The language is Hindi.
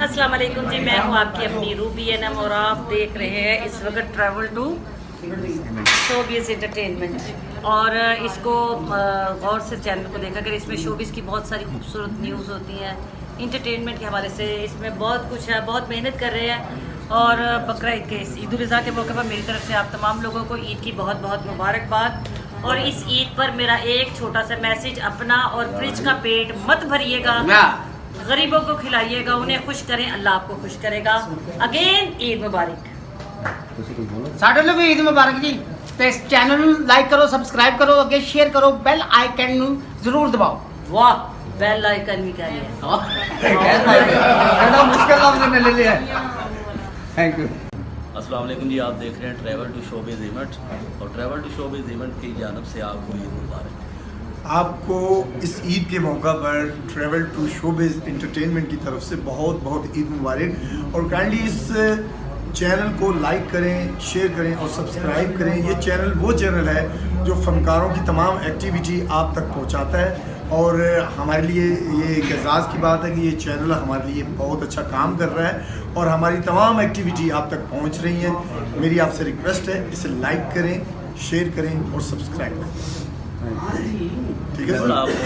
अस्सलाम वालेकुम जी, मैं हूँ आपकी अपनी रूबी एनम और आप देख रहे हैं इस वक्त ट्रैवल टू शोबिज़ एंटरटेनमेंट। और इसको गौर से चैनल को देखा कर, इसमें शोबिज़ की बहुत सारी खूबसूरत न्यूज़ होती हैं इंटरटेनमेंट के हवाले से। इसमें बहुत कुछ है, बहुत मेहनत कर रहे हैं। और बकरा ईद के ईद उल अज़हा के मौके पर मेरी तरफ से आप तमाम लोगों को ईद की बहुत बहुत मुबारकबाद। और इस ईद पर मेरा एक छोटा सा मैसेज, अपना और फ्रिज का पेट मत भरिएगा, गरीबों को खिलाइएगा, उन्हें खुश करें, अल्लाह आपको खुश करेगा। अगेन ईद मुबारक। साढ़े लो भी ईद मुबारक जी। ते इस चैनल ਨੂੰ लाइक करो, सब्सक्राइब करो, अगे शेयर करो, बेल आइकन ਨੂੰ जरूर दबाओ। वाह, बेल आइकन भी कह रही है। बड़ा मुश्किल लफ्ज ने ले लिया। Thank you. अस्सलाम वालेकुम जी, आप देख रहे हैं ट्रैवल टू शोबिज़ इवेंट और ट्रैवल टू शोबिज़ इवेंट की जानब से आपको ईद मुबारक। आपको इस ईद के मौका पर ट्रैवल टू शोबिज़ एंटरटेनमेंट की तरफ से बहुत बहुत ईद मुबारक। और काइंडली इस चैनल को लाइक करें, शेयर करें और सब्सक्राइब करें। ये चैनल वो चैनल है जो फनकारों की तमाम एक्टिविटी आप तक पहुंचाता है। और हमारे लिए ये एक एजाज़ की बात है कि ये चैनल हमारे लिए बहुत अच्छा काम कर रहा है और हमारी तमाम एक्टिविटी आप तक पहुंच रही हैं। मेरी आपसे रिक्वेस्ट है, इसे लाइक करें, शेयर करें और सब्सक्राइब करें। ठीक है। और आपको